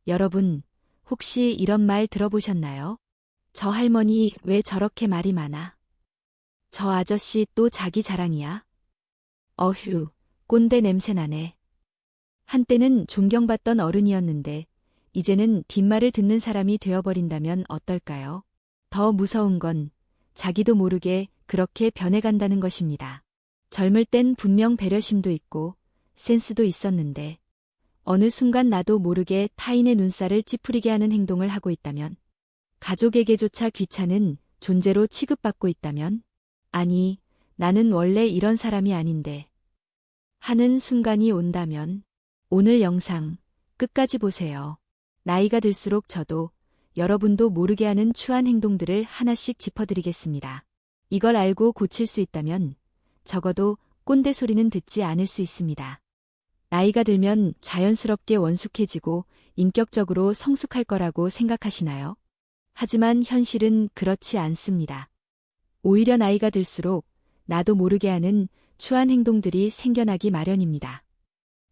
여러분, 혹시 이런 말 들어보셨나요? 저 할머니 왜 저렇게 말이 많아? 저 아저씨 또 자기 자랑이야? 어휴, 꼰대 냄새 나네. 한때는 존경받던 어른이었는데, 이제는 뒷말을 듣는 사람이 되어버린다면 어떨까요? 더 무서운 건 자기도 모르게 그렇게 변해간다는 것입니다. 젊을 땐 분명 배려심도 있고 센스도 있었는데, 어느 순간 나도 모르게 타인의 눈살을 찌푸리게 하는 행동을 하고 있다면, 가족에게조차 귀찮은 존재로 취급받고 있다면, 아니, 나는 원래 이런 사람이 아닌데, 하는 순간이 온다면, 오늘 영상 끝까지 보세요. 나이가 들수록 저도 여러분도 모르게 하는 추한 행동들을 하나씩 짚어드리겠습니다. 이걸 알고 고칠 수 있다면 적어도 꼰대 소리는 듣지 않을 수 있습니다. 나이가 들면 자연스럽게 원숙해지고 인격적으로 성숙할 거라고 생각하시나요? 하지만 현실은 그렇지 않습니다. 오히려 나이가 들수록 나도 모르게 하는 추한 행동들이 생겨나기 마련입니다.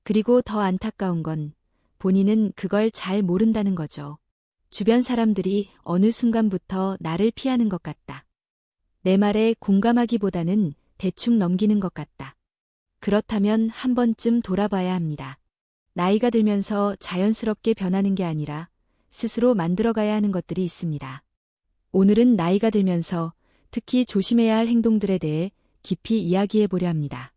그리고 더 안타까운 건 본인은 그걸 잘 모른다는 거죠. 주변 사람들이 어느 순간부터 나를 피하는 것 같다. 내 말에 공감하기보다는 대충 넘기는 것 같다. 그렇다면 한 번쯤 돌아봐야 합니다. 나이가 들면서 자연스럽게 변하는 게 아니라 스스로 만들어가야 하는 것들이 있습니다. 오늘은 나이가 들면서 특히 조심해야 할 행동들에 대해 깊이 이야기해 보려 합니다.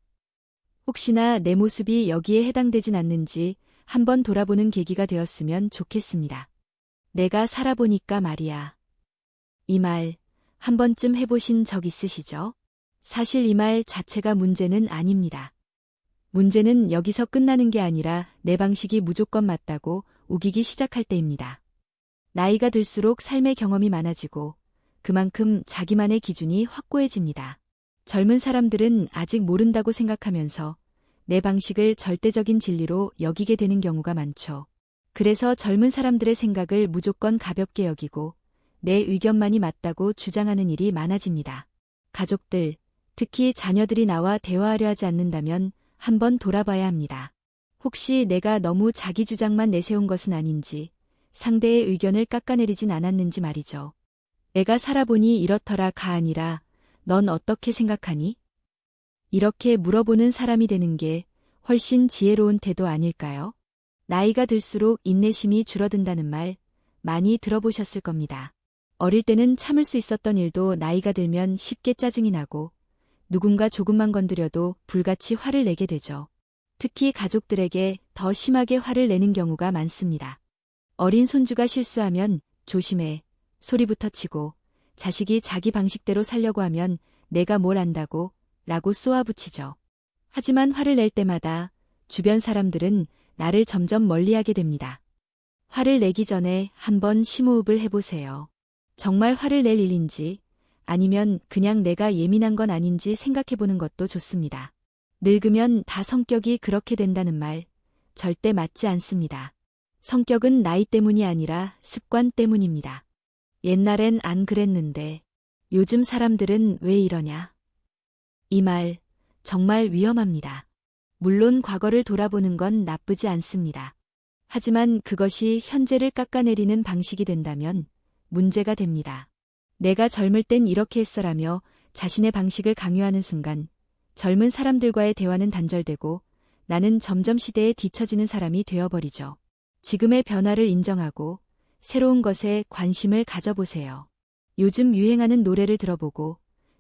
혹시나 내 모습이 여기에 해당되진 않는지 한번 돌아보는 계기가 되었으면 좋겠습니다. 내가 살아보니까 말이야. 이 말 한 번쯤 해보신 적 있으시죠? 사실 이 말 자체가 문제는 아닙니다. 문제는 여기서 끝나는 게 아니라 내 방식이 무조건 맞다고 우기기 시작할 때입니다. 나이가 들수록 삶의 경험이 많아지고 그만큼 자기만의 기준이 확고해집니다. 젊은 사람들은 아직 모른다고 생각하면서 내 방식을 절대적인 진리로 여기게 되는 경우가 많죠. 그래서 젊은 사람들의 생각을 무조건 가볍게 여기고 내 의견만이 맞다고 주장하는 일이 많아집니다. 가족들, 특히 자녀들이 나와 대화하려 하지 않는다면 한번 돌아봐야 합니다. 혹시 내가 너무 자기 주장만 내세운 것은 아닌지, 상대의 의견을 깎아내리진 않았는지 말이죠. 내가 살아보니 이렇더라가 아니라 넌 어떻게 생각하니? 이렇게 물어보는 사람이 되는 게 훨씬 지혜로운 태도 아닐까요? 나이가 들수록 인내심이 줄어든다는 말 많이 들어보셨을 겁니다. 어릴 때는 참을 수 있었던 일도 나이가 들면 쉽게 짜증이 나고 누군가 조금만 건드려도 불같이 화를 내게 되죠. 특히 가족들에게 더 심하게 화를 내는 경우가 많습니다. 어린 손주가 실수하면 조심해 소리부터 치고 자식이 자기 방식대로 살려고 하면 내가 뭘 안다고 라고 쏘아붙이죠. 하지만 화를 낼 때마다 주변 사람들은 나를 점점 멀리하게 됩니다. 화를 내기 전에 한번 심호흡을 해보세요. 정말 화를 낼 일인지 아니면 그냥 내가 예민한 건 아닌지 생각해보는 것도 좋습니다. 늙으면 다 성격이 그렇게 된다는 말 절대 맞지 않습니다. 성격은 나이 때문이 아니라 습관 때문입니다. 옛날엔 안 그랬는데 요즘 사람들은 왜 이러냐? 이 말 정말 위험합니다. 물론 과거를 돌아보는 건 나쁘지 않습니다. 하지만 그것이 현재를 깎아내리는 방식이 된다면 문제가 됩니다. 내가 젊을 땐 이렇게 했어라며 자신의 방식을 강요하는 순간 젊은 사람들과의 대화는 단절되고 나는 점점 시대에 뒤처지는 사람이 되어버리죠. 지금의 변화를 인정하고 새로운 것에 관심을 가져보세요. 요즘 유행하는 노래를 들어보고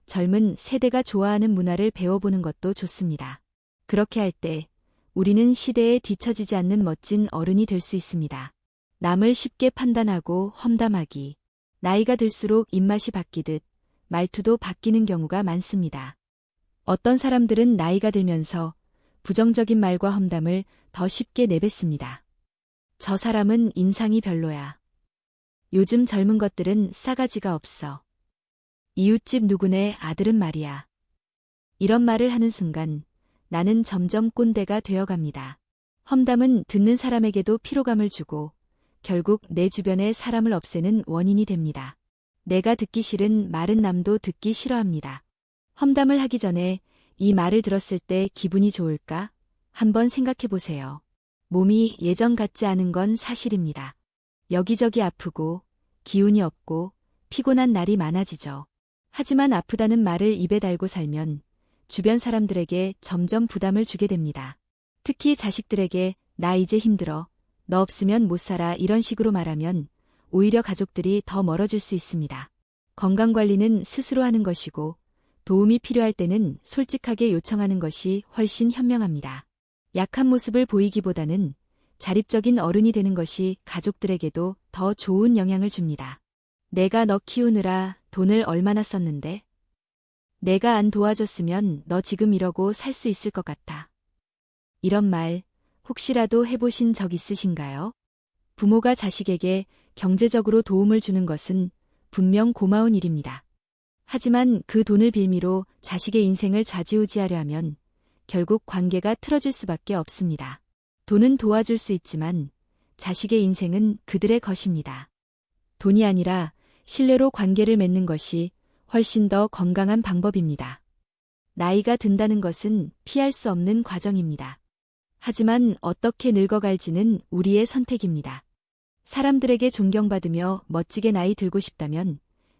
젊은 세대가 좋아하는 문화를 배워보는 것도 좋습니다. 그렇게 할 때 우리는 시대에 뒤처지지 않는 멋진 어른이 될 수 있습니다. 남을 쉽게 판단하고 험담하기. 나이가 들수록 입맛이 바뀌듯 말투도 바뀌는 경우가 많습니다. 어떤 사람들은 나이가 들면서 부정적인 말과 험담을 더 쉽게 내뱉습니다. 저 사람은 인상이 별로야. 요즘 젊은 것들은 싸가지가 없어. 이웃집 누구네 아들은 말이야. 이런 말을 하는 순간 나는 점점 꼰대가 되어갑니다. 험담은 듣는 사람에게도 피로감을 주고 결국 내 주변의 사람을 없애는 원인이 됩니다. 내가 듣기 싫은 말은 남도 듣기 싫어합니다. 험담을 하기 전에 이 말을 들었을 때 기분이 좋을까? 한번 생각해 보세요. 몸이 예전 같지 않은 건 사실입니다. 여기저기 아프고 기운이 없고 피곤한 날이 많아지죠. 하지만 아프다는 말을 입에 달고 살면 주변 사람들에게 점점 부담을 주게 됩니다. 특히 자식들에게 나 이제 힘들어, 너 없으면 못 살아 이런 식으로 말하면 오히려 가족들이 더 멀어질 수 있습니다. 건강관리는 스스로 하는 것이고 도움이 필요할 때는 솔직하게 요청하는 것이 훨씬 현명합니다. 약한 모습을 보이기보다는 자립적인 어른이 되는 것이 가족들에게도 더 좋은 영향을 줍니다. 내가 너 키우느라 돈을 얼마나 썼는데? 내가 안 도와줬으면 너 지금 이러고 살 수 있을 것 같아. 이런 말 혹시라도 해보신 적 있으신가요? 부모가 자식에게 경제적으로 도움을 주는 것은 분명 고마운 일입니다. 하지만 그 돈을 빌미로 자식의 인생을 좌지우지하려 하면 결국 관계가 틀어질 수밖에 없습니다. 돈은 도와줄 수 있지만 자식의 인생은 그들의 것입니다. 돈이 아니라 신뢰로 관계를 맺는 것이 훨씬 더 건강한 방법입니다. 나이가 든다는 것은 피할 수 없는 과정입니다. 하지만 어떻게 늙어갈지는 우리의 선택입니다. 사람들에게 존경받으며 멋지게 나이 들고 싶다면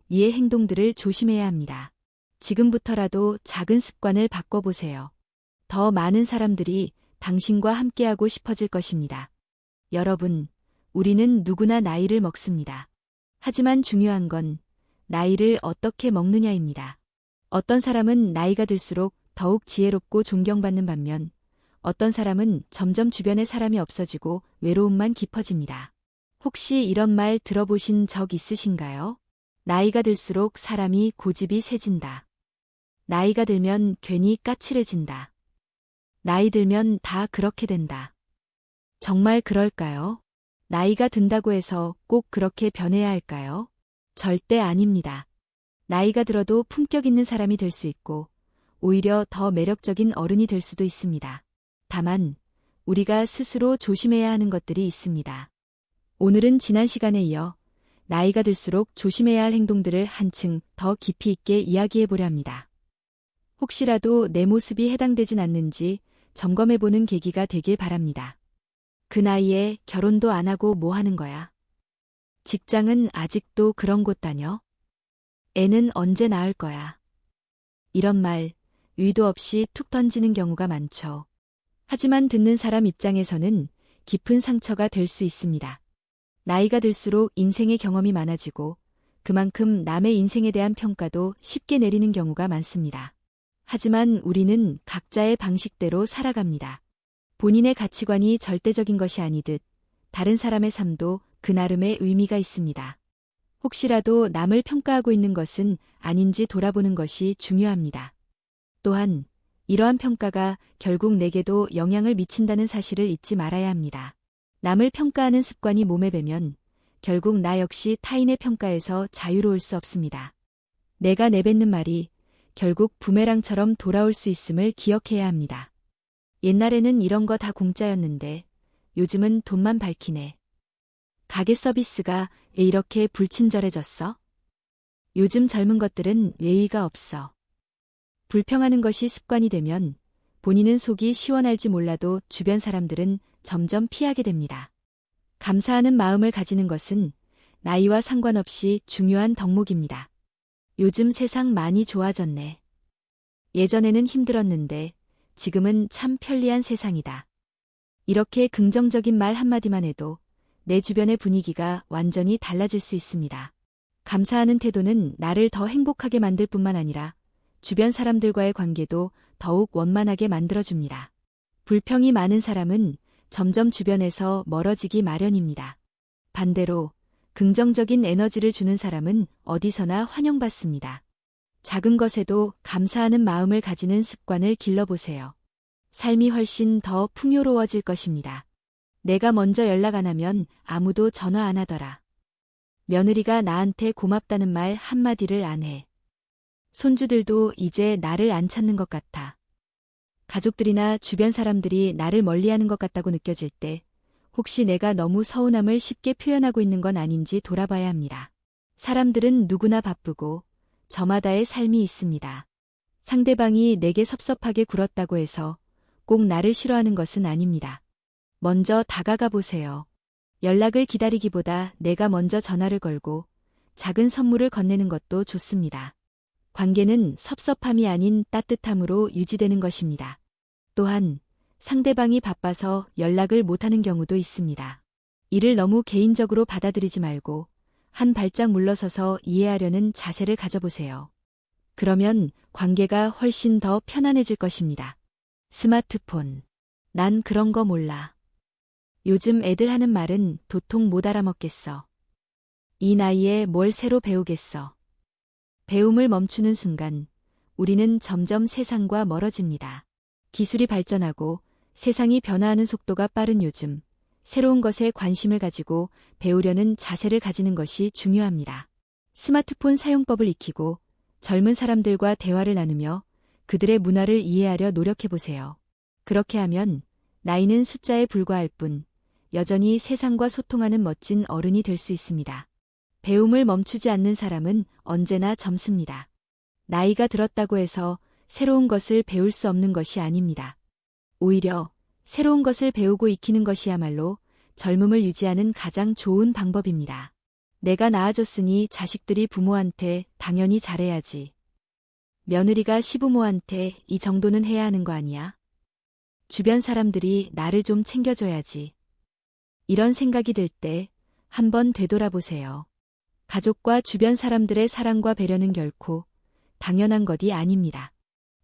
이의 행동들을 조심해야 합니다. 지금부터라도 작은 습관을 바꿔보세요. 더 많은 사람들이 당신과 함께하고 싶어질 것입니다. 여러분, 우리는 누구나 나이를 먹습니다. 하지만 중요한 건 나이를 어떻게 먹느냐입니다. 어떤 사람은 나이가 들수록 더욱 지혜롭고 존경받는 반면 어떤 사람은 점점 주변에 사람이 없어지고 외로움만 깊어집니다. 혹시 이런 말 들어보신 적 있으신가요? 나이가 들수록 사람이 고집이 세진다. 나이가 들면 괜히 까칠해진다. 나이 들면 다 그렇게 된다. 정말 그럴까요? 나이가 든다고 해서 꼭 그렇게 변해야 할까요? 절대 아닙니다. 나이가 들어도 품격 있는 사람이 될 수 있고 오히려 더 매력적인 어른이 될 수도 있습니다. 다만 우리가 스스로 조심해야 하는 것들이 있습니다. 오늘은 지난 시간에 이어 나이가 들수록 조심해야 할 행동들을 한층 더 깊이 있게 이야기해 보려 합니다. 혹시라도 내 모습이 해당되진 않는지 점검해보는 계기가 되길 바랍니다. 그 나이에 결혼도 안 하고 뭐 하는 거야? 직장은 아직도 그런 곳 다녀? 애는 언제 낳을 거야? 이런 말, 의도 없이 툭 던지는 경우가 많죠. 하지만 듣는 사람 입장에서는 깊은 상처가 될 수 있습니다. 나이가 들수록 인생의 경험이 많아지고 그만큼 남의 인생에 대한 평가도 쉽게 내리는 경우가 많습니다. 하지만 우리는 각자의 방식대로 살아갑니다. 본인의 가치관이 절대적인 것이 아니듯 다른 사람의 삶도 그 나름의 의미가 있습니다. 혹시라도 남을 평가하고 있는 것은 아닌지 돌아보는 것이 중요합니다. 또한 이러한 평가가 결국 내게도 영향을 미친다는 사실을 잊지 말아야 합니다. 남을 평가하는 습관이 몸에 배면 결국 나 역시 타인의 평가에서 자유로울 수 없습니다. 내가 내뱉는 말이 결국 부메랑처럼 돌아올 수 있음을 기억해야 합니다. 옛날에는 이런 거 다 공짜였는데 요즘은 돈만 밝히네. 가게 서비스가 왜 이렇게 불친절해졌어? 요즘 젊은 것들은 예의가 없어. 불평하는 것이 습관이 되면 본인은 속이 시원할지 몰라도 주변 사람들은 점점 피하게 됩니다. 감사하는 마음을 가지는 것은 나이와 상관없이 중요한 덕목입니다. 요즘 세상 많이 좋아졌네. 예전에는 힘들었는데 지금은 참 편리한 세상이다. 이렇게 긍정적인 말 한마디만 해도 내 주변의 분위기가 완전히 달라질 수 있습니다. 감사하는 태도는 나를 더 행복하게 만들 뿐만 아니라 주변 사람들과의 관계도 더욱 원만하게 만들어줍니다. 불평이 많은 사람은 점점 주변에서 멀어지기 마련입니다. 반대로 긍정적인 에너지를 주는 사람은 어디서나 환영받습니다. 작은 것에도 감사하는 마음을 가지는 습관을 길러보세요. 삶이 훨씬 더 풍요로워질 것입니다. 내가 먼저 연락 안 하면 아무도 전화 안 하더라. 며느리가 나한테 고맙다는 말 한마디를 안 해. 손주들도 이제 나를 안 찾는 것 같아. 가족들이나 주변 사람들이 나를 멀리하는 것 같다고 느껴질 때 혹시 내가 너무 서운함을 쉽게 표현하고 있는 건 아닌지 돌아봐야 합니다. 사람들은 누구나 바쁘고 저마다의 삶이 있습니다. 상대방이 내게 섭섭하게 굴었다고 해서 꼭 나를 싫어하는 것은 아닙니다. 먼저 다가가 보세요. 연락을 기다리기보다 내가 먼저 전화를 걸고 작은 선물을 건네는 것도 좋습니다. 관계는 섭섭함이 아닌 따뜻함으로 유지되는 것입니다. 또한 상대방이 바빠서 연락을 못하는 경우도 있습니다. 이를 너무 개인적으로 받아들이지 말고 한 발짝 물러서서 이해하려는 자세를 가져보세요. 그러면 관계가 훨씬 더 편안해질 것입니다. 스마트폰. 난 그런 거 몰라. 요즘 애들 하는 말은 도통 못 알아먹겠어. 이 나이에 뭘 새로 배우겠어. 배움을 멈추는 순간 우리는 점점 세상과 멀어집니다. 기술이 발전하고 세상이 변화하는 속도가 빠른 요즘, 새로운 것에 관심을 가지고 배우려는 자세를 가지는 것이 중요합니다. 스마트폰 사용법을 익히고 젊은 사람들과 대화를 나누며 그들의 문화를 이해하려 노력해보세요. 그렇게 하면 나이는 숫자에 불과할 뿐 여전히 세상과 소통하는 멋진 어른이 될 수 있습니다. 배움을 멈추지 않는 사람은 언제나 젊습니다. 나이가 들었다고 해서 새로운 것을 배울 수 없는 것이 아닙니다. 오히려 새로운 것을 배우고 익히는 것이야말로 젊음을 유지하는 가장 좋은 방법입니다. 내가 나아졌으니 자식들이 부모한테 당연히 잘해야지. 며느리가 시부모한테 이 정도는 해야 하는 거 아니야? 주변 사람들이 나를 좀 챙겨줘야지. 이런 생각이 들 때 한번 되돌아보세요. 가족과 주변 사람들의 사랑과 배려는 결코 당연한 것이 아닙니다.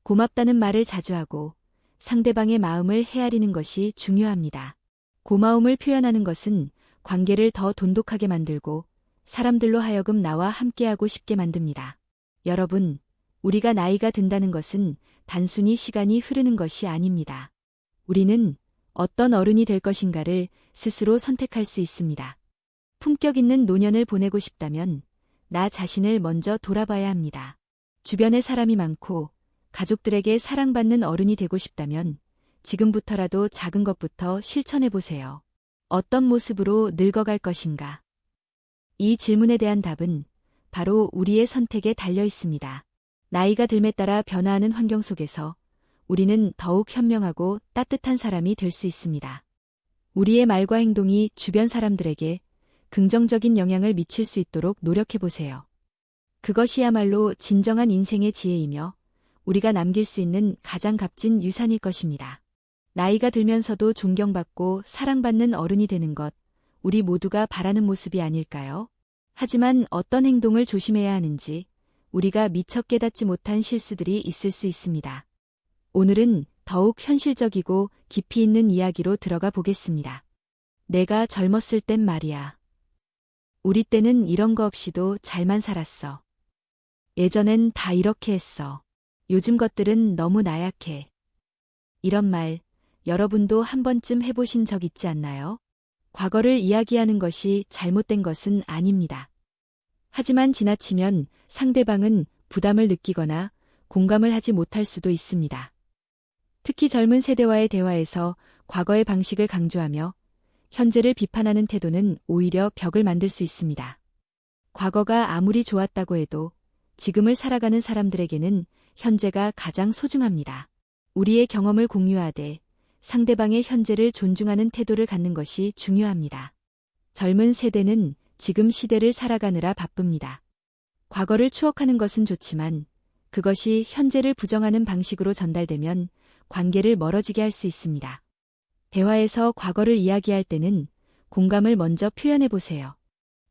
고맙다는 말을 자주 하고 상대방의 마음을 헤아리는 것이 중요합니다. 고마움을 표현하는 것은 관계를 더 돈독하게 만들고 사람들로 하여금 나와 함께하고 싶게 만듭니다. 여러분, 우리가 나이가 든다는 것은 단순히 시간이 흐르는 것이 아닙니다. 우리는 어떤 어른이 될 것인가를 스스로 선택할 수 있습니다. 품격 있는 노년을 보내고 싶다면 나 자신을 먼저 돌아봐야 합니다. 주변에 사람이 많고 가족들에게 사랑받는 어른이 되고 싶다면 지금부터라도 작은 것부터 실천해 보세요. 어떤 모습으로 늙어갈 것인가? 이 질문에 대한 답은 바로 우리의 선택에 달려 있습니다. 나이가 들에 따라 변화하는 환경 속에서 우리는 더욱 현명하고 따뜻한 사람이 될 수 있습니다. 우리의 말과 행동이 주변 사람들에게 긍정적인 영향을 미칠 수 있도록 노력해 보세요. 그것이야말로 진정한 인생의 지혜이며 우리가 남길 수 있는 가장 값진 유산일 것입니다. 나이가 들면서도 존경받고 사랑받는 어른이 되는 것, 우리 모두가 바라는 모습이 아닐까요? 하지만 어떤 행동을 조심해야 하는지 우리가 미처 깨닫지 못한 실수들이 있을 수 있습니다. 오늘은 더욱 현실적이고 깊이 있는 이야기로 들어가 보겠습니다. 내가 젊었을 땐 말이야. 우리 때는 이런 거 없이도 잘만 살았어. 예전엔 다 이렇게 했어. 요즘 것들은 너무 나약해. 이런 말, 여러분도 한 번쯤 해보신 적 있지 않나요? 과거를 이야기하는 것이 잘못된 것은 아닙니다. 하지만 지나치면 상대방은 부담을 느끼거나 공감을 하지 못할 수도 있습니다. 특히 젊은 세대와의 대화에서 과거의 방식을 강조하며 현재를 비판하는 태도는 오히려 벽을 만들 수 있습니다. 과거가 아무리 좋았다고 해도 지금을 살아가는 사람들에게는 현재가 가장 소중합니다. 우리의 경험을 공유하되 상대방의 현재를 존중하는 태도를 갖는 것이 중요합니다. 젊은 세대는 지금 시대를 살아가느라 바쁩니다. 과거를 추억하는 것은 좋지만 그것이 현재를 부정하는 방식으로 전달되면 관계를 멀어지게 할 수 있습니다. 대화에서 과거를 이야기할 때는 공감을 먼저 표현해 보세요.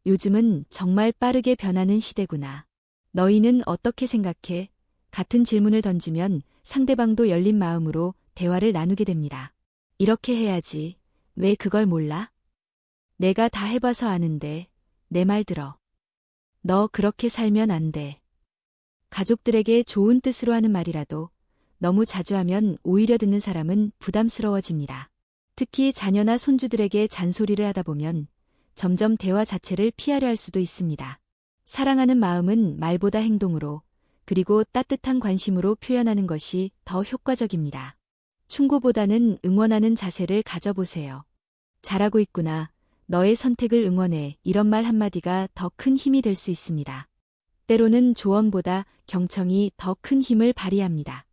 요즘은 정말 빠르게 변하는 시대구나. 너희는 어떻게 생각해? 같은 질문을 던지면 상대방도 열린 마음으로 대화를 나누게 됩니다. 이렇게 해야지. 왜 그걸 몰라? 내가 다 해봐서 아는데 내 말 들어. 너 그렇게 살면 안 돼. 가족들에게 좋은 뜻으로 하는 말이라도 너무 자주 하면 오히려 듣는 사람은 부담스러워집니다. 특히 자녀나 손주들에게 잔소리를 하다 보면 점점 대화 자체를 피하려 할 수도 있습니다. 사랑하는 마음은 말보다 행동으로 그리고 따뜻한 관심으로 표현하는 것이 더 효과적입니다. 충고보다는 응원하는 자세를 가져보세요. 잘하고 있구나. 너의 선택을 응원해. 이런 말 한마디가 더 큰 힘이 될 수 있습니다. 때로는 조언보다 경청이 더 큰 힘을 발휘합니다.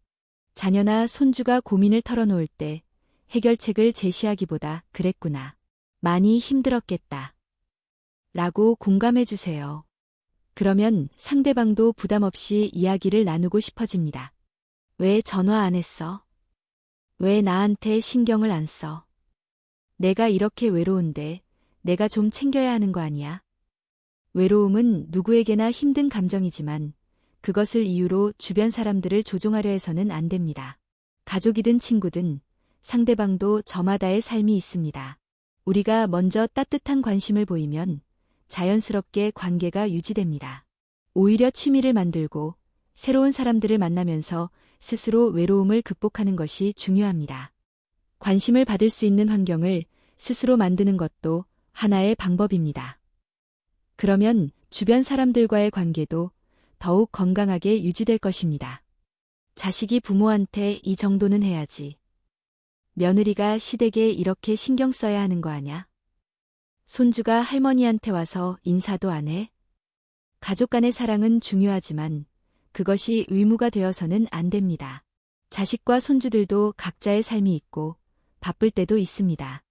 자녀나 손주가 고민을 털어놓을 때 해결책을 제시하기보다 그랬구나. 많이 힘들었겠다. 라고 공감해 주세요. 그러면 상대방도 부담 없이 이야기를 나누고 싶어집니다. 왜 전화 안 했어? 왜 나한테 신경을 안 써? 내가 이렇게 외로운데 내가 좀 챙겨야 하는 거 아니야? 외로움은 누구에게나 힘든 감정이지만 그것을 이유로 주변 사람들을 조종하려 해서는 안 됩니다. 가족이든 친구든 상대방도 저마다의 삶이 있습니다. 우리가 먼저 따뜻한 관심을 보이면 자연스럽게 관계가 유지됩니다. 오히려 취미를 만들고 새로운 사람들을 만나면서 스스로 외로움을 극복하는 것이 중요합니다. 관심을 받을 수 있는 환경을 스스로 만드는 것도 하나의 방법입니다. 그러면 주변 사람들과의 관계도 더욱 건강하게 유지될 것입니다. 자식이 부모한테 이 정도는 해야지. 며느리가 시댁에 이렇게 신경 써야 하는 거 아냐? 손주가 할머니한테 와서 인사도 안 해? 가족 간의 사랑은 중요하지만 그것이 의무가 되어서는 안 됩니다. 자식과 손주들도 각자의 삶이 있고 바쁠 때도 있습니다.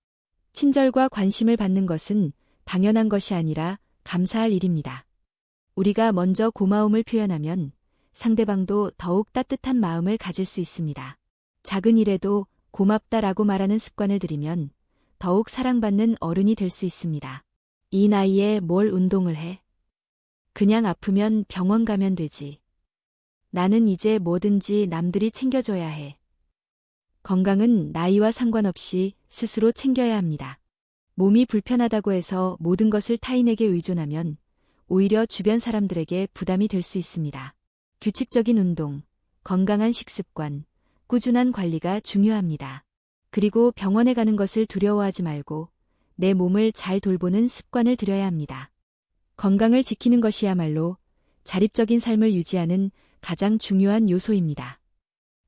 친절과 관심을 받는 것은 당연한 것이 아니라 감사할 일입니다. 우리가 먼저 고마움을 표현하면 상대방도 더욱 따뜻한 마음을 가질 수 있습니다. 작은 일에도 고맙다라고 말하는 습관을 들이면 더욱 사랑받는 어른이 될 수 있습니다. 이 나이에 뭘 운동을 해? 그냥 아프면 병원 가면 되지. 나는 이제 뭐든지 남들이 챙겨줘야 해. 건강은 나이와 상관없이 스스로 챙겨야 합니다. 몸이 불편하다고 해서 모든 것을 타인에게 의존하면 오히려 주변 사람들에게 부담이 될 수 있습니다. 규칙적인 운동, 건강한 식습관, 꾸준한 관리가 중요합니다. 그리고 병원에 가는 것을 두려워하지 말고 내 몸을 잘 돌보는 습관을 들여야 합니다. 건강을 지키는 것이야말로 자립적인 삶을 유지하는 가장 중요한 요소입니다.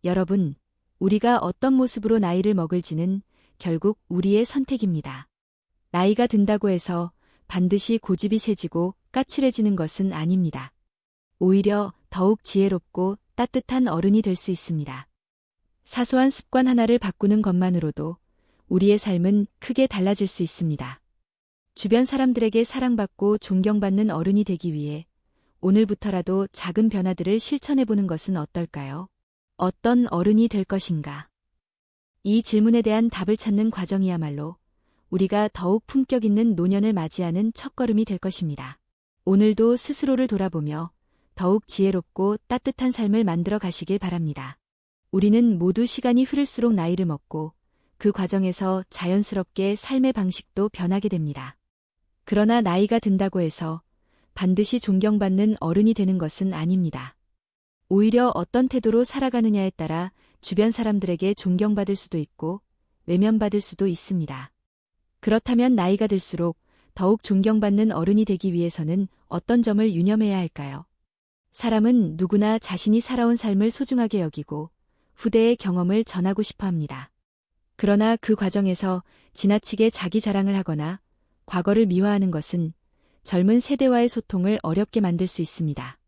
여러분, 우리가 어떤 모습으로 나이를 먹을지는 결국 우리의 선택입니다. 나이가 든다고 해서 반드시 고집이 세지고 까칠해지는 것은 아닙니다. 오히려 더욱 지혜롭고 따뜻한 어른이 될 수 있습니다. 사소한 습관 하나를 바꾸는 것만으로도 우리의 삶은 크게 달라질 수 있습니다. 주변 사람들에게 사랑받고 존경받는 어른이 되기 위해 오늘부터라도 작은 변화들을 실천해보는 것은 어떨까요? 어떤 어른이 될 것인가? 이 질문에 대한 답을 찾는 과정이야말로 우리가 더욱 품격 있는 노년을 맞이하는 첫걸음이 될 것입니다. 오늘도 스스로를 돌아보며 더욱 지혜롭고 따뜻한 삶을 만들어 가시길 바랍니다. 우리는 모두 시간이 흐를수록 나이를 먹고 그 과정에서 자연스럽게 삶의 방식도 변하게 됩니다. 그러나 나이가 든다고 해서 반드시 존경받는 어른이 되는 것은 아닙니다. 오히려 어떤 태도로 살아가느냐에 따라 주변 사람들에게 존경받을 수도 있고 외면받을 수도 있습니다. 그렇다면 나이가 들수록 더욱 존경받는 어른이 되기 위해서는 어떤 점을 유념해야 할까요? 사람은 누구나 자신이 살아온 삶을 소중하게 여기고 후대의 경험을 전하고 싶어 합니다. 그러나 그 과정에서 지나치게 자기 자랑을 하거나 과거를 미화하는 것은 젊은 세대와의 소통을 어렵게 만들 수 있습니다.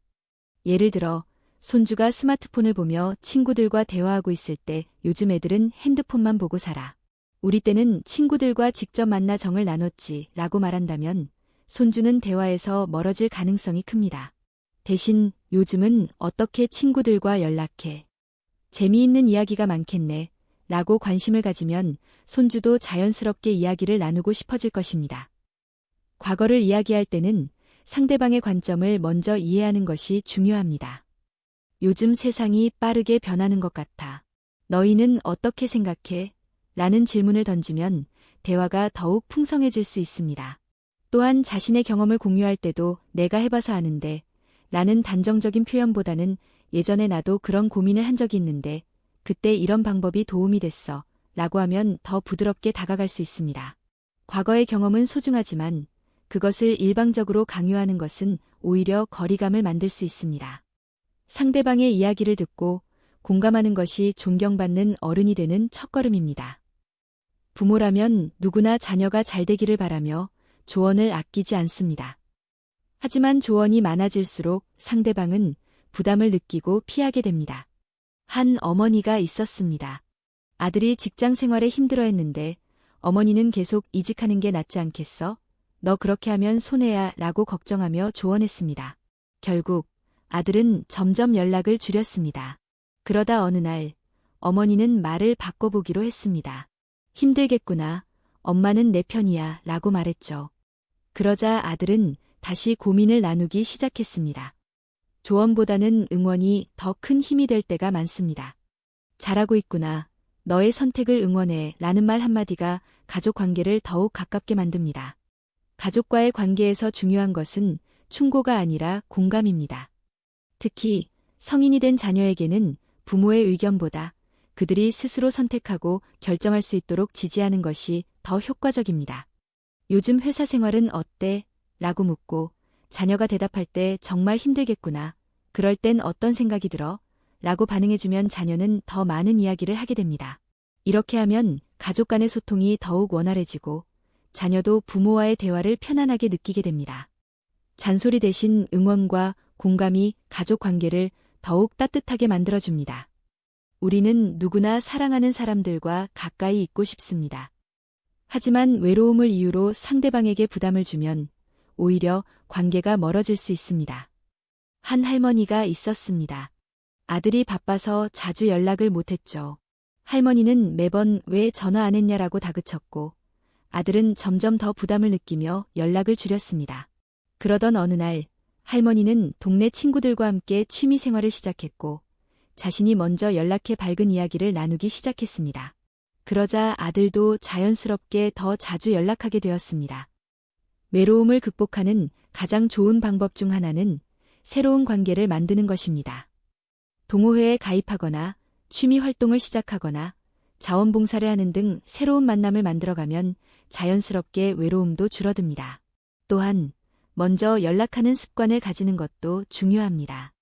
예를 들어 손주가 스마트폰을 보며 친구들과 대화하고 있을 때 요즘 애들은 핸드폰만 보고 살아. 우리 때는 친구들과 직접 만나 정을 나눴지 라고 말한다면 손주는 대화에서 멀어질 가능성이 큽니다. 대신 요즘은 어떻게 친구들과 연락해? 재미있는 이야기가 많겠네 라고 관심을 가지면 손주도 자연스럽게 이야기를 나누고 싶어질 것입니다. 과거를 이야기할 때는 상대방의 관점을 먼저 이해하는 것이 중요합니다. 요즘 세상이 빠르게 변하는 것 같아. 너희는 어떻게 생각해? 라는 질문을 던지면 대화가 더욱 풍성해질 수 있습니다. 또한 자신의 경험을 공유할 때도 내가 해봐서 아는데 라는 단정적인 표현보다는 예전에 나도 그런 고민을 한 적이 있는데 그때 이런 방법이 도움이 됐어 라고 하면 더 부드럽게 다가갈 수 있습니다. 과거의 경험은 소중하지만 그것을 일방적으로 강요하는 것은 오히려 거리감을 만들 수 있습니다. 상대방의 이야기를 듣고 공감하는 것이 존경받는 어른이 되는 첫걸음입니다. 부모라면 누구나 자녀가 잘 되기를 바라며 조언을 아끼지 않습니다. 하지만 조언이 많아질수록 상대방은 부담을 느끼고 피하게 됩니다. 한 어머니가 있었습니다. 아들이 직장 생활에 힘들어했는데 어머니는 계속 이직하는 게 낫지 않겠어? 너 그렇게 하면 손해야 라고 걱정하며 조언했습니다. 결국 아들은 점점 연락을 줄였습니다. 그러다 어느 날 어머니는 말을 바꿔보기로 했습니다. 힘들겠구나. 엄마는 내 편이야 라고 말했죠. 그러자 아들은 다시 고민을 나누기 시작했습니다. 조언보다는 응원이 더 큰 힘이 될 때가 많습니다. 잘하고 있구나. 너의 선택을 응원해 라는 말 한마디가 가족 관계를 더욱 가깝게 만듭니다. 가족과의 관계에서 중요한 것은 충고가 아니라 공감입니다. 특히 성인이 된 자녀에게는 부모의 의견보다 그들이 스스로 선택하고 결정할 수 있도록 지지하는 것이 더 효과적입니다. 요즘 회사 생활은 어때? 라고 묻고 자녀가 대답할 때 정말 힘들겠구나. 그럴 땐 어떤 생각이 들어? 라고 반응해주면 자녀는 더 많은 이야기를 하게 됩니다. 이렇게 하면 가족 간의 소통이 더욱 원활해지고 자녀도 부모와의 대화를 편안하게 느끼게 됩니다. 잔소리 대신 응원과 공감이 가족 관계를 더욱 따뜻하게 만들어줍니다. 우리는 누구나 사랑하는 사람들과 가까이 있고 싶습니다. 하지만 외로움을 이유로 상대방에게 부담을 주면 오히려 관계가 멀어질 수 있습니다. 한 할머니가 있었습니다. 아들이 바빠서 자주 연락을 못했죠. 할머니는 매번 왜 전화 안 했냐라고 다그쳤고 아들은 점점 더 부담을 느끼며 연락을 줄였습니다. 그러던 어느 날 할머니는 동네 친구들과 함께 취미 생활을 시작했고 자신이 먼저 연락해 밝은 이야기를 나누기 시작했습니다. 그러자 아들도 자연스럽게 더 자주 연락하게 되었습니다. 외로움을 극복하는 가장 좋은 방법 중 하나는 새로운 관계를 만드는 것입니다. 동호회에 가입하거나 취미 활동을 시작하거나 자원봉사를 하는 등 새로운 만남을 만들어가면 자연스럽게 외로움도 줄어듭니다. 또한 먼저 연락하는 습관을 가지는 것도 중요합니다.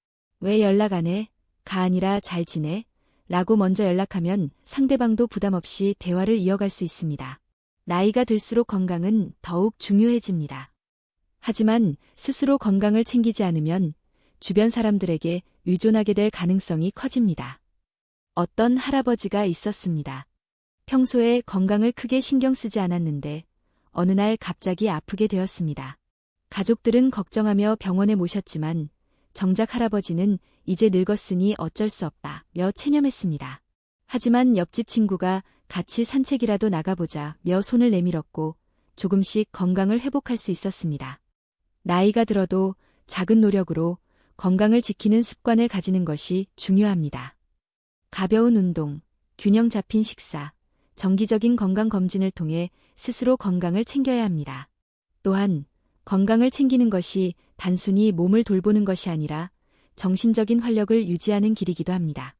왜 연락 안 해? 가 아니라 잘 지내? 라고 먼저 연락하면 상대방도 부담 없이 대화를 이어갈 수 있습니다. 나이가 들수록 건강은 더욱 중요해집니다. 하지만 스스로 건강을 챙기지 않으면 주변 사람들에게 의존하게 될 가능성이 커집니다. 어떤 할아버지가 있었습니다. 평소에 건강을 크게 신경 쓰지 않았는데 어느 날 갑자기 아프게 되었습니다. 가족들은 걱정하며 병원에 모셨지만 정작 할아버지는 이제 늙었으니 어쩔 수 없다며 체념했습니다. 하지만 옆집 친구가 같이 산책이라도 나가보자며 손을 내밀었고 조금씩 건강을 회복할 수 있었습니다. 나이가 들어도 작은 노력으로 건강을 지키는 습관을 가지는 것이 중요합니다. 가벼운 운동, 균형 잡힌 식사, 정기적인 건강검진을 통해 스스로 건강을 챙겨야 합니다. 또한 건강을 챙기는 것이 단순히 몸을 돌보는 것이 아니라 정신적인 활력을 유지하는 길이기도 합니다.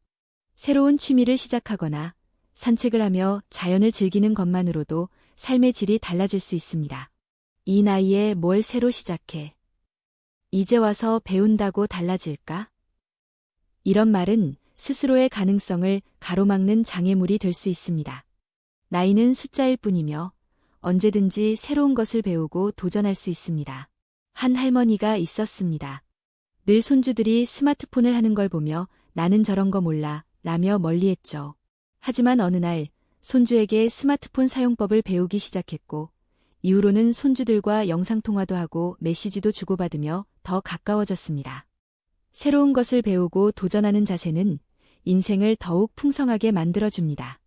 새로운 취미를 시작하거나 산책을 하며 자연을 즐기는 것만으로도 삶의 질이 달라질 수 있습니다. 이 나이에 뭘 새로 시작해? 이제 와서 배운다고 달라질까? 이런 말은 스스로의 가능성을 가로막는 장애물이 될 수 있습니다. 나이는 숫자일 뿐이며 언제든지 새로운 것을 배우고 도전할 수 있습니다. 한 할머니가 있었습니다. 늘 손주들이 스마트폰을 하는 걸 보며 나는 저런 거 몰라 라며 멀리했죠. 하지만 어느 날 손주에게 스마트폰 사용법을 배우기 시작했고 이후로는 손주들과 영상통화도 하고 메시지도 주고받으며 더 가까워졌습니다. 새로운 것을 배우고 도전하는 자세는 인생을 더욱 풍성하게 만들어줍니다.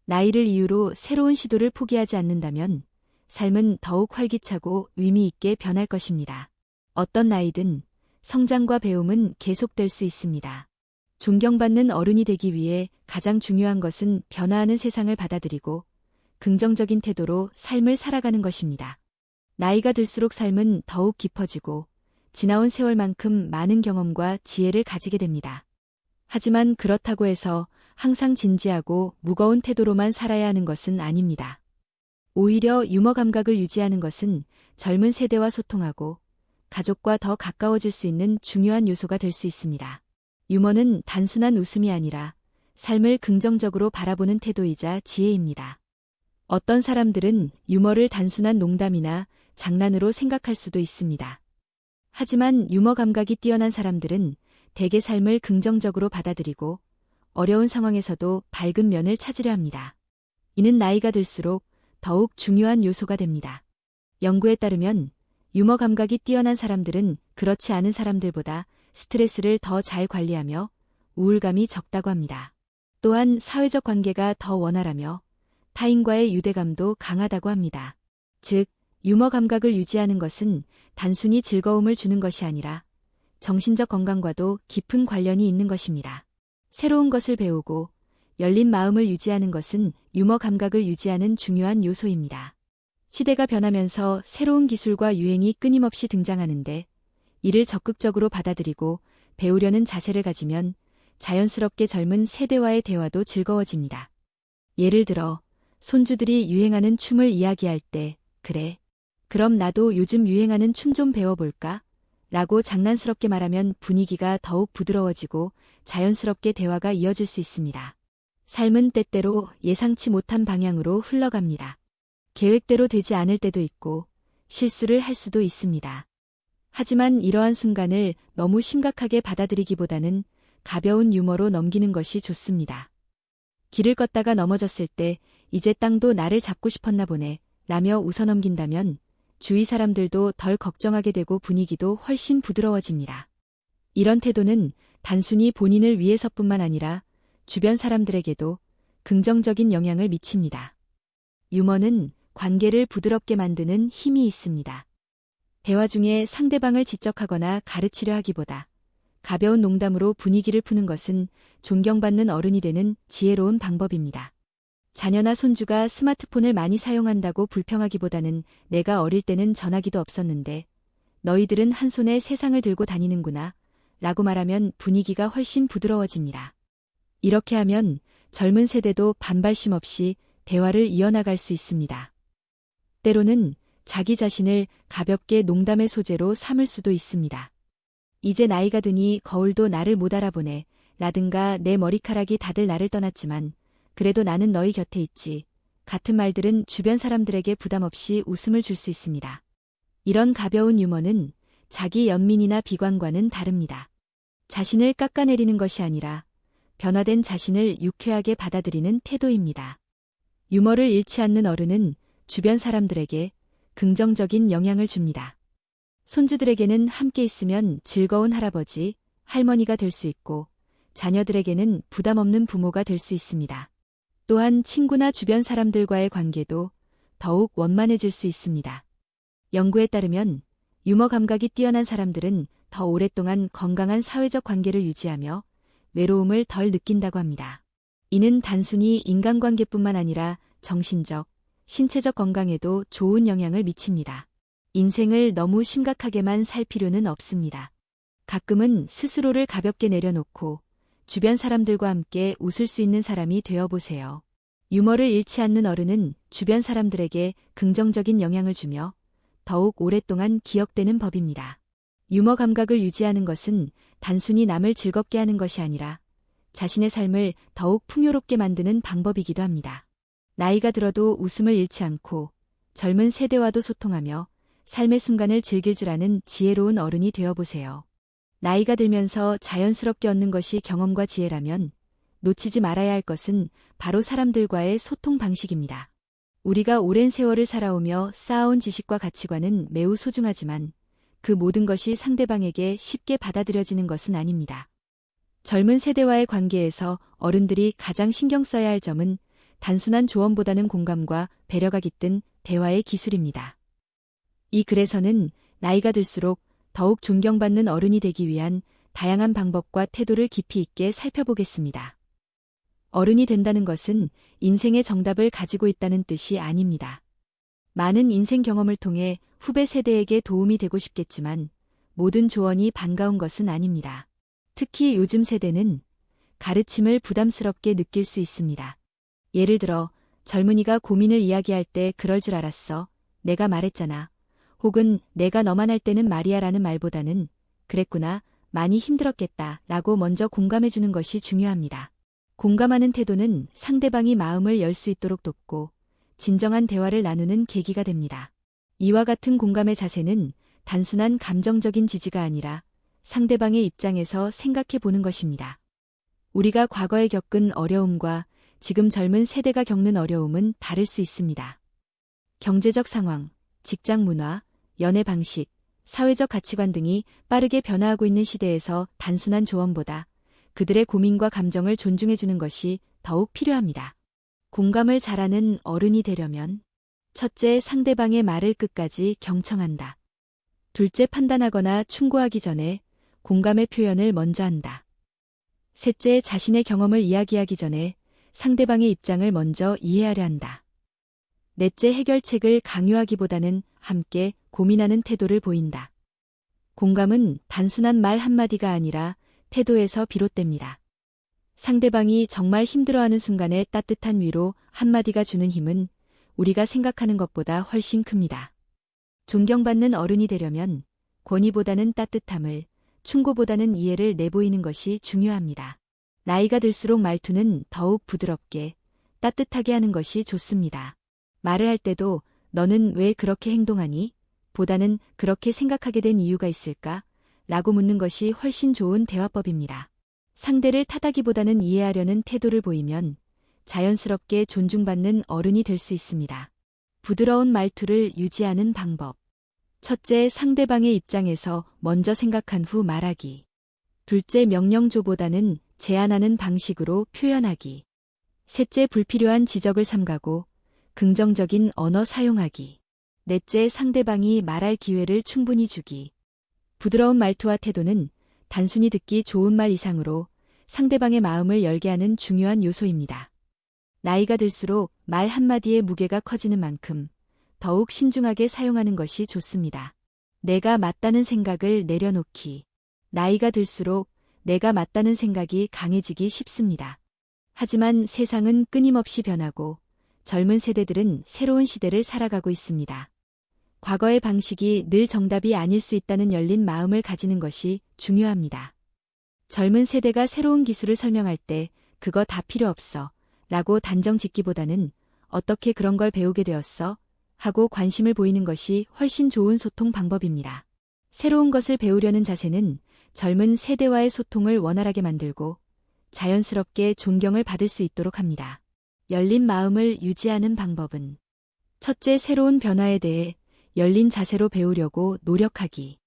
나이를 이유로 새로운 시도를 포기하지 않는다면 삶은 더욱 활기차고 의미 있게 변할 것입니다. 어떤 나이든 성장과 배움은 계속될 수 있습니다. 존경받는 어른이 되기 위해 가장 중요한 것은 변화하는 세상을 받아들이고 긍정적인 태도로 삶을 살아가는 것입니다. 나이가 들수록 삶은 더욱 깊어지고 지나온 세월만큼 많은 경험과 지혜를 가지게 됩니다. 하지만 그렇다고 해서 항상 진지하고 무거운 태도로만 살아야 하는 것은 아닙니다. 오히려 유머 감각을 유지하는 것은 젊은 세대와 소통하고 가족과 더 가까워질 수 있는 중요한 요소가 될 수 있습니다. 유머는 단순한 웃음이 아니라 삶을 긍정적으로 바라보는 태도이자 지혜입니다. 어떤 사람들은 유머를 단순한 농담이나 장난으로 생각할 수도 있습니다. 하지만 유머 감각이 뛰어난 사람들은 대개 삶을 긍정적으로 받아들이고 어려운 상황에서도 밝은 면을 찾으려 합니다. 이는 나이가 들수록 더욱 중요한 요소가 됩니다. 연구에 따르면 유머 감각이 뛰어난 사람들은 그렇지 않은 사람들보다 스트레스를 더 잘 관리하며 우울감이 적다고 합니다. 또한 사회적 관계가 더 원활하며 타인과의 유대감도 강하다고 합니다. 즉, 유머 감각을 유지하는 것은 단순히 즐거움을 주는 것이 아니라 정신적 건강과도 깊은 관련이 있는 것입니다. 새로운 것을 배우고 열린 마음을 유지하는 것은 유머 감각을 유지하는 중요한 요소입니다. 시대가 변하면서 새로운 기술과 유행이 끊임없이 등장하는데 이를 적극적으로 받아들이고 배우려는 자세를 가지면 자연스럽게 젊은 세대와의 대화도 즐거워집니다. 예를 들어 손주들이 유행하는 춤을 이야기할 때 그래, 그럼 나도 요즘 유행하는 춤 좀 배워볼까? 라고 장난스럽게 말하면 분위기가 더욱 부드러워지고 자연스럽게 대화가 이어질 수 있습니다. 삶은 때때로 예상치 못한 방향으로 흘러갑니다. 계획대로 되지 않을 때도 있고 실수를 할 수도 있습니다. 하지만 이러한 순간을 너무 심각하게 받아들이기보다는 가벼운 유머로 넘기는 것이 좋습니다. 길을 걷다가 넘어졌을 때 이제 땅도 나를 잡고 싶었나 보네 라며 웃어넘긴다면 주위 사람들도 덜 걱정하게 되고 분위기도 훨씬 부드러워집니다. 이런 태도는 단순히 본인을 위해서뿐만 아니라 주변 사람들에게도 긍정적인 영향을 미칩니다. 유머는 관계를 부드럽게 만드는 힘이 있습니다. 대화 중에 상대방을 지적하거나 가르치려 하기보다 가벼운 농담으로 분위기를 푸는 것은 존경받는 어른이 되는 지혜로운 방법입니다. 자녀나 손주가 스마트폰을 많이 사용한다고 불평하기보다는 내가 어릴 때는 전화기도 없었는데 너희들은 한 손에 세상을 들고 다니는구나 라고 말하면 분위기가 훨씬 부드러워집니다. 이렇게 하면 젊은 세대도 반발심 없이 대화를 이어나갈 수 있습니다. 때로는 자기 자신을 가볍게 농담의 소재로 삼을 수도 있습니다. 이제 나이가 드니 거울도 나를 못 알아보네 라든가 내 머리카락이 다들 나를 떠났지만 그래도 나는 너희 곁에 있지. 같은 말들은 주변 사람들에게 부담 없이 웃음을 줄 수 있습니다. 이런 가벼운 유머는 자기 연민이나 비관과는 다릅니다. 자신을 깎아내리는 것이 아니라 변화된 자신을 유쾌하게 받아들이는 태도입니다. 유머를 잃지 않는 어른은 주변 사람들에게 긍정적인 영향을 줍니다. 손주들에게는 함께 있으면 즐거운 할아버지, 할머니가 될 수 있고 자녀들에게는 부담 없는 부모가 될 수 있습니다. 또한 친구나 주변 사람들과의 관계도 더욱 원만해질 수 있습니다. 연구에 따르면 유머 감각이 뛰어난 사람들은 더 오랫동안 건강한 사회적 관계를 유지하며 외로움을 덜 느낀다고 합니다. 이는 단순히 인간관계뿐만 아니라 정신적, 신체적 건강에도 좋은 영향을 미칩니다. 인생을 너무 심각하게만 살 필요는 없습니다. 가끔은 스스로를 가볍게 내려놓고 주변 사람들과 함께 웃을 수 있는 사람이 되어보세요. 유머를 잃지 않는 어른은 주변 사람들에게 긍정적인 영향을 주며 더욱 오랫동안 기억되는 법입니다. 유머 감각을 유지하는 것은 단순히 남을 즐겁게 하는 것이 아니라 자신의 삶을 더욱 풍요롭게 만드는 방법이기도 합니다. 나이가 들어도 웃음을 잃지 않고 젊은 세대와도 소통하며 삶의 순간을 즐길 줄 아는 지혜로운 어른이 되어보세요. 나이가 들면서 자연스럽게 얻는 것이 경험과 지혜라면 놓치지 말아야 할 것은 바로 사람들과의 소통 방식입니다. 우리가 오랜 세월을 살아오며 쌓아온 지식과 가치관은 매우 소중하지만 그 모든 것이 상대방에게 쉽게 받아들여지는 것은 아닙니다. 젊은 세대와의 관계에서 어른들이 가장 신경 써야 할 점은 단순한 조언보다는 공감과 배려가 깃든 대화의 기술입니다. 이 글에서는 나이가 들수록 더욱 존경받는 어른이 되기 위한 다양한 방법과 태도를 깊이 있게 살펴보겠습니다. 어른이 된다는 것은 인생의 정답을 가지고 있다는 뜻이 아닙니다. 많은 인생 경험을 통해 후배 세대에게 도움이 되고 싶겠지만 모든 조언이 반가운 것은 아닙니다. 특히 요즘 세대는 가르침을 부담스럽게 느낄 수 있습니다. 예를 들어 젊은이가 고민을 이야기할 때 그럴 줄 알았어. 내가 말했잖아. 혹은 내가 너만 할 때는 말이야라는 말보다는 그랬구나, 많이 힘들었겠다 라고 먼저 공감해주는 것이 중요합니다. 공감하는 태도는 상대방이 마음을 열 수 있도록 돕고 진정한 대화를 나누는 계기가 됩니다. 이와 같은 공감의 자세는 단순한 감정적인 지지가 아니라 상대방의 입장에서 생각해 보는 것입니다. 우리가 과거에 겪은 어려움과 지금 젊은 세대가 겪는 어려움은 다를 수 있습니다. 경제적 상황, 직장 문화, 연애 방식, 사회적 가치관 등이 빠르게 변화하고 있는 시대에서 단순한 조언보다 그들의 고민과 감정을 존중해주는 것이 더욱 필요합니다. 공감을 잘하는 어른이 되려면 첫째, 상대방의 말을 끝까지 경청한다. 둘째, 판단하거나 충고하기 전에 공감의 표현을 먼저 한다. 셋째, 자신의 경험을 이야기하기 전에 상대방의 입장을 먼저 이해하려 한다. 넷째, 해결책을 강요하기보다는 함께 고민하는 태도를 보인다. 공감은 단순한 말 한마디가 아니라 태도에서 비롯됩니다. 상대방이 정말 힘들어하는 순간에 따뜻한 위로 한마디가 주는 힘은 우리가 생각하는 것보다 훨씬 큽니다. 존경받는 어른이 되려면 권위보다는 따뜻함을, 충고보다는 이해를 내보이는 것이 중요합니다. 나이가 들수록 말투는 더욱 부드럽게, 따뜻하게 하는 것이 좋습니다. 말을 할 때도 너는 왜 그렇게 행동하니? 보다는 그렇게 생각하게 된 이유가 있을까? 라고 묻는 것이 훨씬 좋은 대화법입니다. 상대를 탓하기보다는 이해하려는 태도를 보이면 자연스럽게 존중받는 어른이 될 수 있습니다. 부드러운 말투를 유지하는 방법. 첫째, 상대방의 입장에서 먼저 생각한 후 말하기. 둘째, 명령조보다는 제안하는 방식으로 표현하기. 셋째, 불필요한 지적을 삼가고 긍정적인 언어 사용하기. 넷째, 상대방이 말할 기회를 충분히 주기. 부드러운 말투와 태도는 단순히 듣기 좋은 말 이상으로 상대방의 마음을 열게 하는 중요한 요소입니다. 나이가 들수록 말 한마디의 무게가 커지는 만큼 더욱 신중하게 사용하는 것이 좋습니다. 내가 맞다는 생각을 내려놓기. 나이가 들수록 내가 맞다는 생각이 강해지기 쉽습니다. 하지만 세상은 끊임없이 변하고 젊은 세대들은 새로운 시대를 살아가고 있습니다. 과거의 방식이 늘 정답이 아닐 수 있다는 열린 마음을 가지는 것이 중요합니다. 젊은 세대가 새로운 기술을 설명할 때 그거 다 필요 없어 라고 단정 짓기보다는 어떻게 그런 걸 배우게 되었어? 하고 관심을 보이는 것이 훨씬 좋은 소통 방법입니다. 새로운 것을 배우려는 자세는 젊은 세대와의 소통을 원활하게 만들고 자연스럽게 존경을 받을 수 있도록 합니다. 열린 마음을 유지하는 방법은 첫째, 새로운 변화에 대해 열린 자세로 배우려고 노력하기.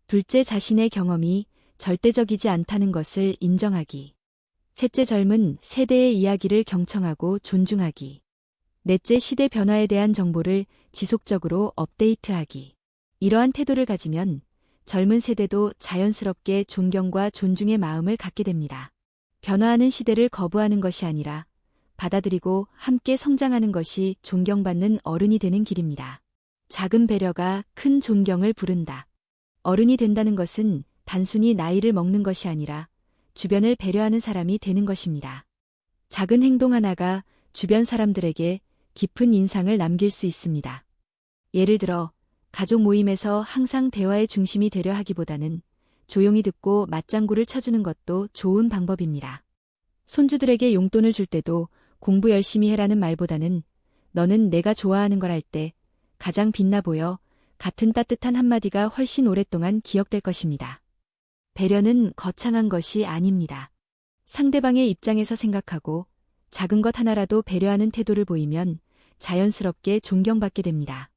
둘째, 자신의 경험이 절대적이지 않다는 것을 인정하기. 셋째, 젊은 세대의 이야기를 경청하고 존중하기. 넷째, 시대 변화에 대한 정보를 지속적으로 업데이트하기. 이러한 태도를 가지면 젊은 세대도 자연스럽게 존경과 존중의 마음을 갖게 됩니다. 변화하는 시대를 거부하는 것이 아니라 받아들이고 함께 성장하는 것이 존경받는 어른이 되는 길입니다. 작은 배려가 큰 존경을 부른다. 어른이 된다는 것은 단순히 나이를 먹는 것이 아니라 주변을 배려하는 사람이 되는 것입니다. 작은 행동 하나가 주변 사람들에게 깊은 인상을 남길 수 있습니다. 예를 들어 가족 모임에서 항상 대화의 중심이 되려 하기보다는 조용히 듣고 맞장구를 쳐주는 것도 좋은 방법입니다. 손주들에게 용돈을 줄 때도 공부 열심히 해라는 말보다는 너는 내가 좋아하는 걸 할 때 가장 빛나 보여 같은 따뜻한 한마디가 훨씬 오랫동안 기억될 것입니다. 배려는 거창한 것이 아닙니다. 상대방의 입장에서 생각하고 작은 것 하나라도 배려하는 태도를 보이면 자연스럽게 존경받게 됩니다.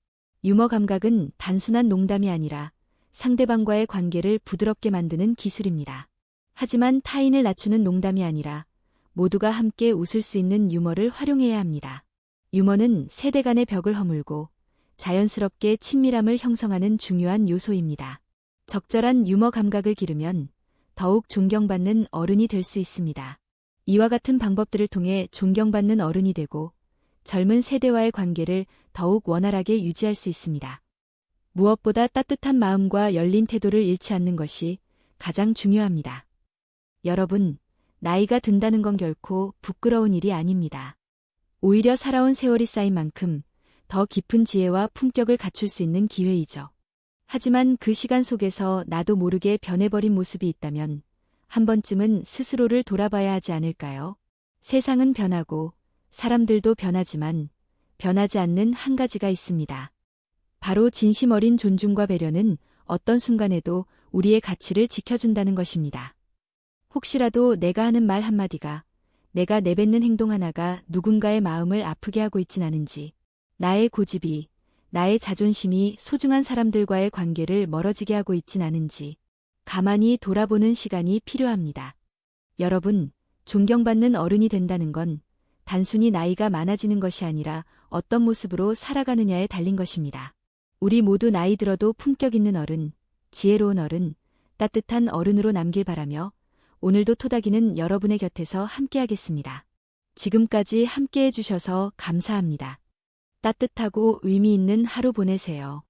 유머 감각은 단순한 농담이 아니라 상대방과의 관계를 부드럽게 만드는 기술입니다. 하지만 타인을 낮추는 농담이 아니라 모두가 함께 웃을 수 있는 유머를 활용해야 합니다. 유머는 세대 간의 벽을 허물고 자연스럽게 친밀함을 형성하는 중요한 요소입니다. 적절한 유머 감각을 기르면 더욱 존경받는 어른이 될 수 있습니다. 이와 같은 방법들을 통해 존경받는 어른이 되고 젊은 세대와의 관계를 더욱 원활하게 유지할 수 있습니다. 무엇보다 따뜻한 마음과 열린 태도를 잃지 않는 것이 가장 중요합니다. 여러분, 나이가 든다는 건 결코 부끄러운 일이 아닙니다. 오히려 살아온 세월이 쌓인 만큼 더 깊은 지혜와 품격을 갖출 수 있는 기회이죠. 하지만 그 시간 속에서 나도 모르게 변해버린 모습이 있다면 한 번쯤은 스스로를 돌아봐야 하지 않을까요? 세상은 변하고 사람들도 변하지만 변하지 않는 한 가지가 있습니다. 바로 진심 어린 존중과 배려는 어떤 순간에도 우리의 가치를 지켜준다는 것입니다. 혹시라도 내가 하는 말 한마디가, 내가 내뱉는 행동 하나가 누군가의 마음을 아프게 하고 있진 않은지, 나의 고집이 나의 자존심이 소중한 사람들과의 관계를 멀어지게 하고 있진 않은지 가만히 돌아보는 시간이 필요합니다. 여러분, 존경받는 어른이 된다는 건 단순히 나이가 많아지는 것이 아니라 어떤 모습으로 살아가느냐에 달린 것입니다. 우리 모두 나이 들어도 품격 있는 어른, 지혜로운 어른, 따뜻한 어른으로 남길 바라며 오늘도 토닥이는 여러분의 곁에서 함께하겠습니다. 지금까지 함께해 주셔서 감사합니다. 따뜻하고 의미 있는 하루 보내세요.